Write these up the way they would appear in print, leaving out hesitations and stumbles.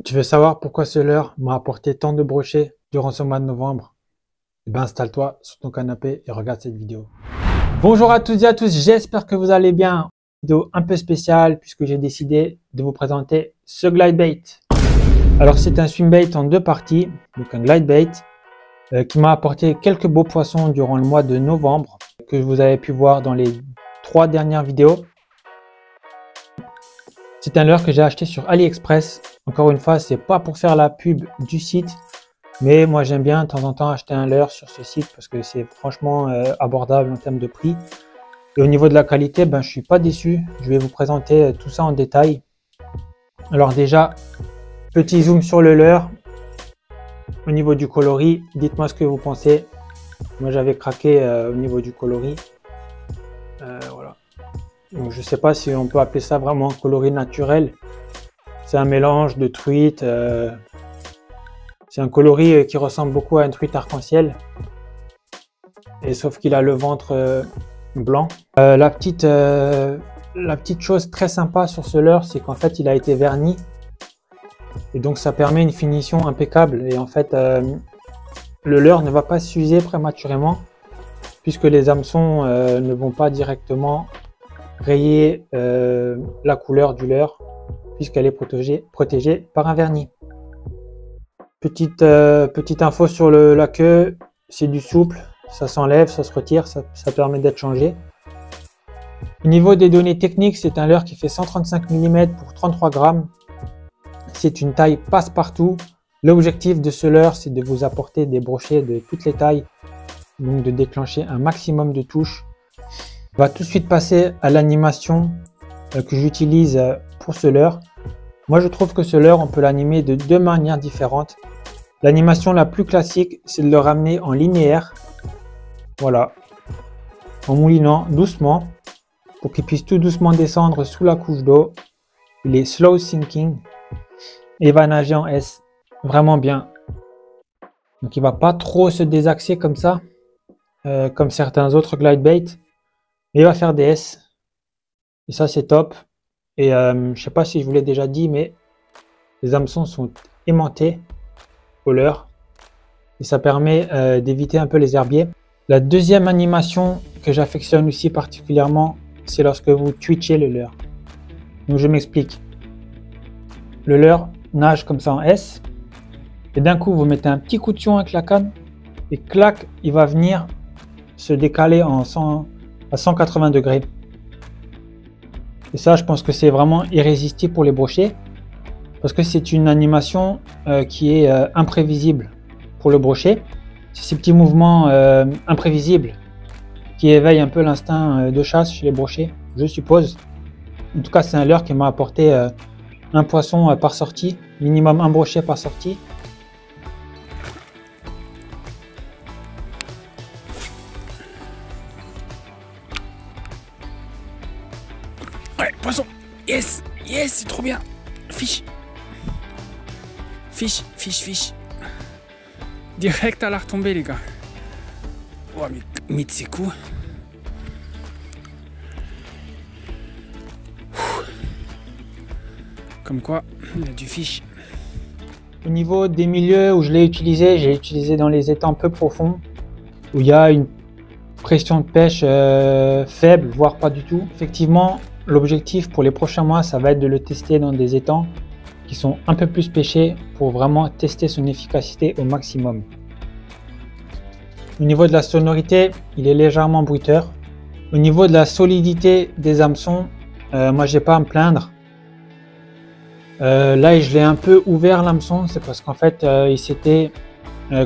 Tu veux savoir pourquoi ce leurre m'a apporté tant de brochets durant ce mois de novembre? Eh ben, installe-toi sur ton canapé et regarde cette vidéo. Bonjour à toutes et à tous, j'espère que vous allez bien. Vidéo un peu spéciale puisque j'ai décidé de vous présenter ce glide bait. Alors c'est un swim bait en deux parties, donc un glide bait qui m'a apporté quelques beaux poissons durant le mois de novembre que vous avez pu voir dans les 3 dernières vidéos. C'est un leurre que j'ai acheté sur AliExpress. Encore une fois, c'est pas pour faire la pub du site, mais moi j'aime bien de temps en temps acheter un leurre sur ce site parce que c'est franchement abordable en termes de prix. Et au niveau de la qualité, ben, je suis pas déçu. Je vais vous présenter tout ça en détail. Alors déjà, petit zoom sur le leurre. Au niveau du coloris, dites-moi ce que vous pensez. Moi j'avais craqué au niveau du coloris. Voilà. Donc, je sais pas si on peut appeler ça vraiment coloris naturel. C'est un mélange de truite. C'est un coloris qui ressemble beaucoup à une truite arc-en-ciel. Et sauf qu'il a le ventre blanc. La petite chose très sympa sur ce leurre, c'est qu'en fait il a été verni. Et donc ça permet une finition impeccable. Et en fait le leurre ne va pas s'user prématurément puisque les hameçons ne vont pas directement rayer la couleur du leurre puisqu'elle est protégée par un vernis. Petite info sur la queue, c'est du souple, ça s'enlève, ça se retire, ça permet d'être changé. Au niveau des données techniques, c'est un leurre qui fait 135 mm pour 33 grammes. C'est une taille passe-partout. L'objectif de ce leurre, c'est de vous apporter des brochets de toutes les tailles, donc de déclencher un maximum de touches. On va tout de suite passer à l'animation que j'utilise pour ce leurre. Moi, je trouve que ce leurre, on peut l'animer de deux manières différentes. L'animation la plus classique, c'est de le ramener en linéaire. Voilà. En moulinant doucement pour qu'il puisse tout doucement descendre sous la couche d'eau. Il est slow sinking et il va nager en S. Vraiment bien. Donc, il ne va pas trop se désaxer comme ça, comme certains autres glide bait. Mais il va faire des S. Et ça, c'est top. Et je ne sais pas si je vous l'ai déjà dit, mais les hameçons sont aimantés au leurre. Et ça permet d'éviter un peu les herbiers. La deuxième animation que j'affectionne aussi particulièrement, c'est lorsque vous twitchez le leurre. Donc je m'explique. Le leurre nage comme ça en S. Et d'un coup, vous mettez un petit coup de fion avec la canne. Et clac, il va venir se décaler à 180 degrés. Et ça, je pense que c'est vraiment irrésistible pour les brochets. Parce que c'est une animation qui est imprévisible pour le brochet. C'est ces petits mouvements imprévisibles qui éveillent un peu l'instinct de chasse chez les brochets, je suppose. En tout cas, c'est un leurre qui m'a apporté un poisson par sortie, minimum un brochet par sortie. Ouais, poisson. Yes, yes, c'est trop bien. Fiche. Fiche. Direct à la retombée, les gars. Oh, mais c'est cool. Comme quoi, il y a du fiche. Au niveau des milieux où je l'ai utilisé, j'ai utilisé dans les étangs peu profonds, où il y a une pression de pêche faible, voire pas du tout. Effectivement, l'objectif pour les prochains mois, ça va être de le tester dans des étangs qui sont un peu plus pêchés pour vraiment tester son efficacité au maximum. Au niveau de la sonorité, il est légèrement bruiteur. Au niveau de la solidité des hameçons, moi j'ai pas à me plaindre. Là, je l'ai un peu ouvert l'hameçon, c'est parce qu'en fait, il s'était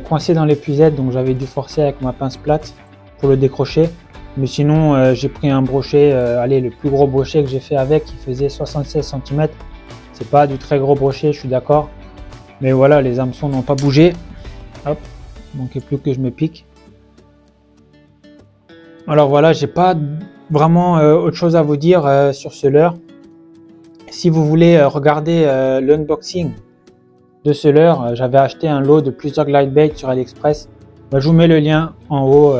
coincé dans l'épuisette, donc j'avais dû forcer avec ma pince plate pour le décrocher. Mais sinon, j'ai pris un brochet, allez, le plus gros brochet que j'ai fait avec, il faisait 76 cm. C'est pas du très gros brochet, je suis d'accord. Mais voilà, les hameçons n'ont pas bougé. Hop, il manquait plus que je me pique. Alors voilà, j'ai pas vraiment autre chose à vous dire sur ce leurre. Si vous voulez regarder l'unboxing de ce leurre, j'avais acheté un lot de plusieurs glide baits sur AliExpress. Je vous mets le lien en haut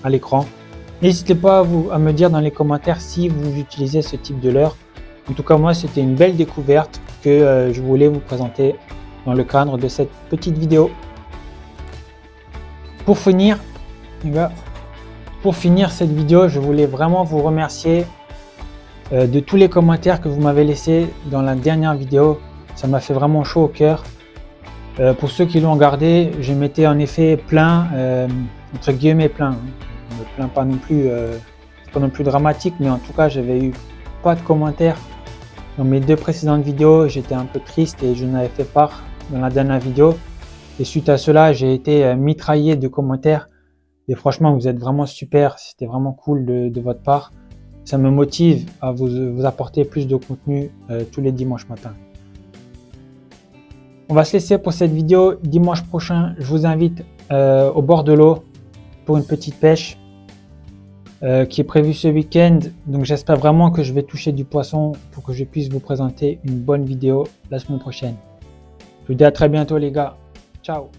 à l'écran. N'hésitez pas à me dire dans les commentaires si vous utilisez ce type de leurre. En tout cas, moi, c'était une belle découverte que je voulais vous présenter dans le cadre de cette petite vidéo. Pour finir, les gars, pour finir cette vidéo, je voulais vraiment vous remercier de tous les commentaires que vous m'avez laissés dans la dernière vidéo. Ça m'a fait vraiment chaud au cœur. Pour ceux qui l'ont regardé, je m'étais en effet plaint, entre guillemets plaint. Je ne me plains pas non plus, c'est pas non plus dramatique, mais en tout cas, j'avais eu pas de commentaires dans mes 2 précédentes vidéos. J'étais un peu triste et je n'avais fait part dans la dernière vidéo. Et suite à cela, j'ai été mitraillé de commentaires. Et franchement, vous êtes vraiment super. C'était vraiment cool de votre part. Ça me motive à vous apporter plus de contenu tous les dimanches matins. On va se laisser pour cette vidéo. Dimanche prochain, je vous invite au bord de l'eau pour une petite pêche qui est prévue ce week-end. Donc j'espère vraiment que je vais toucher du poisson pour que je puisse vous présenter une bonne vidéo la semaine prochaine. Je vous dis à très bientôt les gars. Ciao.